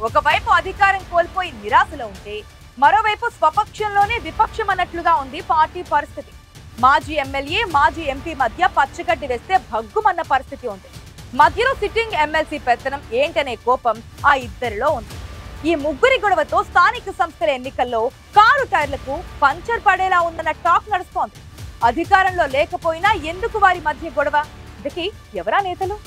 ఒకవైపు అధికారం కోల్పోయి నిరాశలో ఉంటే మరోవైపు స్వపక్షంలోనే విపక్షం అన్నట్లుగా ఉంది పార్టీ పరిస్థితి. మాజీ ఎమ్మెల్యే, మాజీ ఎంపీ మధ్య పచ్చగడ్డి వేస్తే భగ్గుమన్న పరిస్థితి ఉంది. మధ్యలో సిట్టింగ్ ఎమ్మెల్సీ పెత్తనం ఏంటనే కోపం ఆ ఇద్దరిలో ఉంది. ఈ ముగ్గురి గొడవతో స్థానిక సంస్థల ఎన్నికల్లో కారు టైర్లకు పంచర్ పడేలా ఉందన్న టాక్ నడుస్తోంది. అధికారంలో లేకపోయినా ఎందుకు వారి మధ్య గొడవ? ఇంతకీ ఎవరా నేతలు?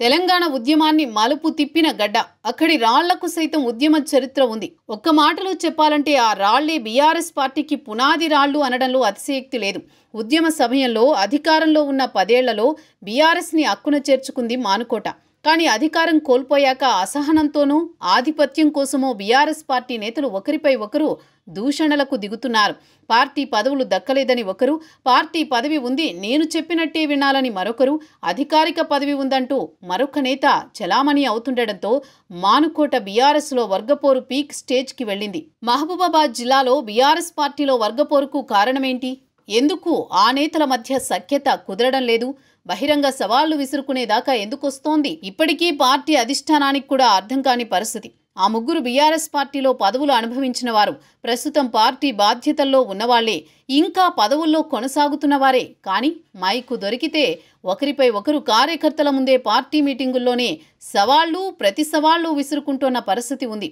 తెలంగాణ ఉద్యమాన్ని మలుపు తిప్పిన గడ్డ. అక్కడి రాళ్లకు సైతం ఉద్యమ చరిత్ర ఉంది. ఒక్క మాటలో చెప్పాలంటే ఆ రాళ్లే బీఆర్ఎస్ పార్టీకి పునాది రాళ్లు అనడంలో అతిశయోక్తి లేదు. ఉద్యమ సమయంలో అధికారంలో ఉన్న 10 ఏళ్లలో బీఆర్ఎస్ని అక్కున చేర్చుకుంది మానుకోట. కానీ అధికారం కోల్పోయాక అసహనంతోనూ ఆధిపత్యం కోసమో బీఆర్ఎస్ పార్టీ నేతలు ఒకరిపై ఒకరు దూషణలకు దిగుతున్నారు. పార్టీ పదవులు దక్కలేదని ఒకరు, పార్టీ పదవి ఉంది నేను చెప్పినట్టే వినాలని మరొకరు, అధికారిక పదవి ఉందంటూ మరొక నేత చలామణి అవుతుండటంతో మానుకోట బీఆర్ఎస్లో వర్గపోరు పీక్ స్టేజ్కి వెళ్ళింది. మహబూబాబాద్ జిల్లాలో బీఆర్ఎస్ పార్టీలో వర్గపోరుకు కారణమేంటి? ఎందుకు ఆ నేతల మధ్య సఖ్యత కుదరడం లేదు? బహిరంగ సవాళ్లు విసురుకునేదాకా ఎందుకొస్తోంది? ఇప్పటికీ పార్టీ అధిష్టానానికి కూడా అర్థం కాని పరిస్థితి. ఆ ముగ్గురు బీఆర్ఎస్ పార్టీలో పదవులు అనుభవించిన వారు, ప్రస్తుతం పార్టీ బాధ్యతల్లో ఉన్నవాళ్లే, ఇంకా పదవుల్లో కొనసాగుతున్నవారే. కానీ మైకు దొరికితే ఒకరిపై ఒకరు కార్యకర్తల ముందే పార్టీ మీటింగుల్లోనే సవాళ్లు ప్రతి సవాళ్లు విసురుకుంటున్న పరిస్థితి ఉంది.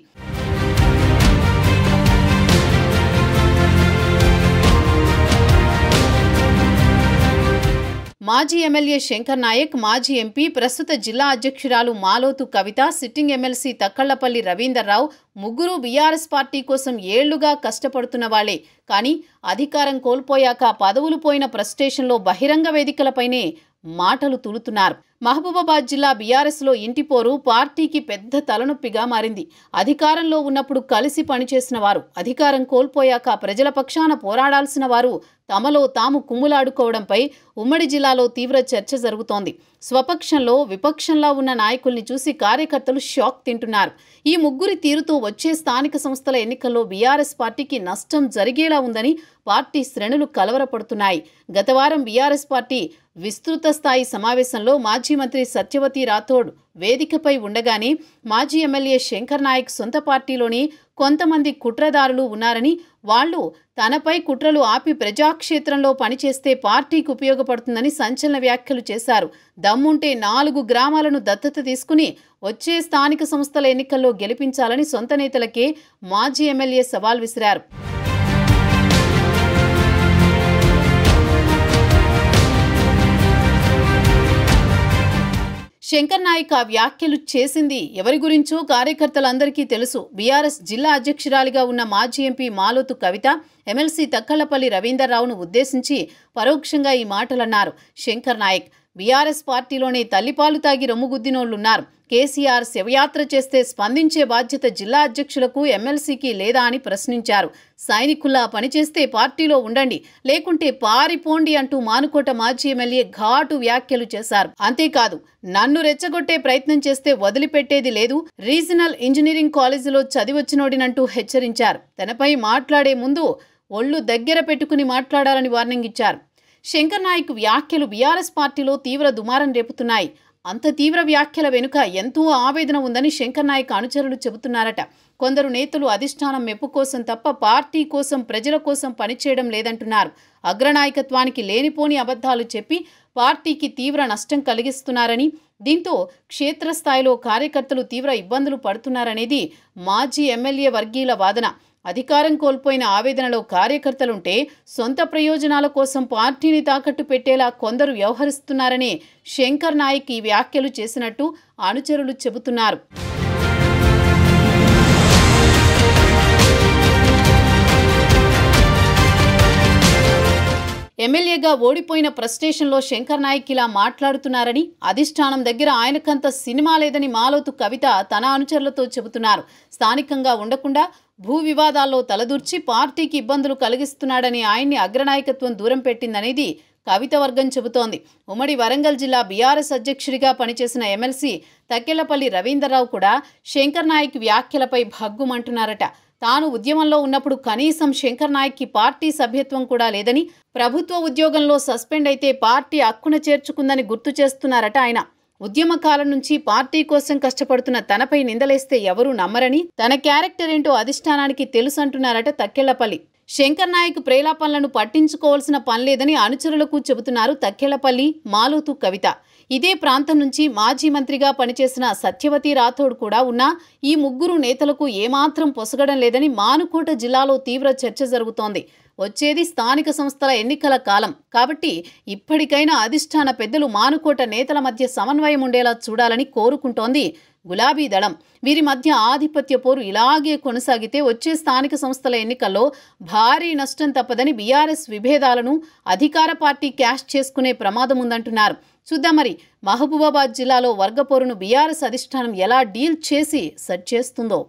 మాజీ ఎమ్మెల్యే శంకర్ నాయక్, మాజీ ఎంపీ, ప్రస్తుత జిల్లా అధ్యక్షురాలు మాలోతు కవిత, సిట్టింగ్ ఎమ్మెల్సీ తక్కళ్లపల్లి రవీందర్రావు ముగ్గురు బీఆర్ఎస్ పార్టీ కోసం ఏళ్లుగా కష్టపడుతున్న వాళ్లే. కానీ అధికారం కోల్పోయాక పదవులు పోయిన ఫ్రస్ట్రేషన్లో బహిరంగ వేదికలపైనే మాటలు తులుతున్నారు. మహబూబాబాద్ జిల్లా బీఆర్ఎస్లో ఇంటిపోరు పార్టీకి పెద్ద తలనొప్పిగా మారింది. అధికారంలో ఉన్నప్పుడు కలిసి పనిచేసిన వారు, అధికారం కోల్పోయాక ప్రజల పక్షాన పోరాడాల్సిన వారు తమలో తాము కుమ్ములాడుకోవడంపై ఉమ్మడి జిల్లాలో తీవ్ర చర్చ జరుగుతోంది. స్వపక్షంలో విపక్షంలా ఉన్న నాయకుల్ని చూసి కార్యకర్తలు షాక్ తింటున్నారు. ఈ ముగ్గురి తీరుతో వచ్చే స్థానిక సంస్థల ఎన్నికల్లో బీఆర్ఎస్ పార్టీకి నష్టం జరిగేలా ఉందని పార్టీ శ్రేణులు కలవరపడుతున్నాయి. గత వారం బీఆర్ఎస్ పార్టీ విస్తృత స్థాయి సమావేశంలో మాజీ మంత్రి సత్యవతి రాథోడ్ వేదికపై ఉండగానే మాజీ ఎమ్మెల్యే శంకర్ నాయక్ సొంత పార్టీలోని కొంతమంది కుట్రదారులు ఉన్నారని, వాళ్లు తనపై కుట్రలు ఆపి ప్రజాక్షేత్రంలో పనిచేస్తే పార్టీకి ఉపయోగపడుతుందని సంచలన వ్యాఖ్యలు చేశారు. దమ్ముంటే 4 గ్రామాలను దత్తత తీసుకుని వచ్చే స్థానిక సంస్థల ఎన్నికల్లో గెలిపించాలని సొంత నేతలకే మాజీ ఎమ్మెల్యే సవాల్ విసిరారు. శంకర్ నాయక్ ఆ వ్యాఖ్యలు చేసింది ఎవరి గురించో కార్యకర్తలందరికీ తెలుసు. బీఆర్ఎస్ జిల్లా అధ్యక్షురాలిగా ఉన్న మాజీ ఎంపీ మాలోతు కవిత, ఎమ్మెల్సీ తక్కళ్లపల్లి రవీందర్రావును ఉద్దేశించి పరోక్షంగా ఈ మాటలన్నారు శంకర్ నాయక్. బీఆర్ఎస్ పార్టీలోనే తల్లిపాలు తాగి రొమ్ముగుద్దినోళ్లున్నారు. కేసీఆర్ శవయాత్ర చేస్తే స్పందించే బాధ్యత జిల్లా అధ్యక్షులకు, ఎమ్మెల్సీకి లేదా అని ప్రశ్నించారు. సైనికుల్లా పనిచేస్తే పార్టీలో ఉండండి, లేకుంటే పారిపోండి అంటూ మానుకోట మాజీ ఎమ్మెల్యే ఘాటు వ్యాఖ్యలు చేశారు. అంతేకాదు, నన్ను రెచ్చగొట్టే ప్రయత్నం చేస్తే వదిలిపెట్టేది లేదు, రీజనల్ ఇంజనీరింగ్ కాలేజీలో చదివొచ్చినోడినంటూ హెచ్చరించారు. తనపై మాట్లాడే ముందు ఒళ్ళు దగ్గర పెట్టుకుని మాట్లాడాలని వార్నింగ్ ఇచ్చారు. శంకర్ నాయక్ వ్యాఖ్యలు బీఆర్ఎస్ పార్టీలో తీవ్ర దుమారం రేపుతున్నాయి. అంత తీవ్ర వ్యాఖ్యల వెనుక ఎంతో ఆవేదన ఉందని శంకర్ నాయక్ అనుచరులు చెబుతున్నారట. కొందరు నేతలు అధిష్టానం మెప్పు కోసం తప్ప పార్టీ కోసం, ప్రజల కోసం పనిచేయడం లేదంటున్నారు. అగ్రనాయకత్వానికి లేనిపోని అబద్ధాలు చెప్పి పార్టీకి తీవ్ర నష్టం కలిగిస్తున్నారని, దీంతో క్షేత్రస్థాయిలో కార్యకర్తలు తీవ్ర ఇబ్బందులు పడుతున్నారనేది మాజీ ఎమ్మెల్యే వర్గీయుల వాదన. అధికారం కోల్పోయిన ఆవేదనలో కార్యకర్తలుంటే సొంత ప్రయోజనాల కోసం పార్టీని తాకట్టు పెట్టేలా కొందరు వ్యవహరిస్తున్నారని శంకర్ నాయక్ ఈ వ్యాఖ్యలు చేసినట్టు అనుచరులు చెబుతున్నారు. ఎమ్మెల్యేగా ఓడిపోయిన ఫ్రస్ట్రేషన్లో శంకర్ నాయక్ ఇలా మాట్లాడుతున్నారని, అధిష్టానం దగ్గర ఆయనకంత సినిమా లేదని మాలోతు కవిత తన అనుచరులతో చెబుతున్నారు. స్థానికంగా ఉండకుండా భూ వివాదాల్లో తలదూర్చి పార్టీకి ఇబ్బందులు కలిగిస్తున్నాడని ఆయన్ని అగ్రనాయకత్వం దూరం పెట్టిందనేది కవిత వర్గం చెబుతోంది. ఉమ్మడి వరంగల్ జిల్లా బీఆర్ఎస్ అధ్యక్షుడిగా పనిచేసిన ఎమ్మెల్సీ తక్కెళ్లపల్లి రవీందర్రావు కూడా శంకర్ నాయక్ వ్యాఖ్యలపై భగ్గుమంటున్నారట. తాను ఉద్యమంలో ఉన్నప్పుడు కనీసం శంకర్ నాయక్కి పార్టీ సభ్యత్వం కూడా లేదని, ప్రభుత్వ ఉద్యోగంలో సస్పెండ్ అయితే పార్టీ అక్కున చేర్చుకుందని గుర్తు చేస్తున్నారట ఆయన. ఉద్యమ కాలం నుంచి పార్టీ కోసం కష్టపడుతున్న తనపై నిందలేస్తే ఎవరూ నమ్మరని, తన క్యారెక్టర్ ఏంటో అధిష్టానానికి తెలుసంటున్నారట తక్కెళ్లపల్లి. శంకర్ నాయక్ ప్రేలాపనలను పట్టించుకోవాల్సిన పనిలేదని అనుచరులకు చెబుతున్నారు తక్కెళ్లపల్లి, మాలోతు కవిత. ఇదే ప్రాంతం నుంచి మాజీ మంత్రిగా పనిచేసిన సత్యవతి రాథోడ్ కూడా ఉన్నా ఈ ముగ్గురు నేతలకు ఏమాత్రం పొసగడం లేదని మానుకోట జిల్లాలో తీవ్ర చర్చ జరుగుతోంది. వచ్చేది స్థానిక సంస్థల ఎన్నికల కాలం కాబట్టి ఇప్పటికైనా అధిష్టాన పెద్దలు మానుకోట నేతల మధ్య సమన్వయం ఉండేలా చూడాలని కోరుకుంటోంది గులాబీ దళం. వీరి మధ్య ఆధిపత్య పోరు ఇలాగే కొనసాగితే వచ్చే స్థానిక సంస్థల ఎన్నికల్లో భారీ నష్టం తప్పదని బీఆర్ఎస్ విభేదాలను అధికార పార్టీ క్యాష్ చేసుకునే ప్రమాదం ఉందంటున్నారు. చూద్దాం మరి మహబూబాబాద్ జిల్లాలో వర్గపోరును బీఆర్ఎస్ అధిష్టానం ఎలా డీల్ చేసి సెట్ చేస్తుందో.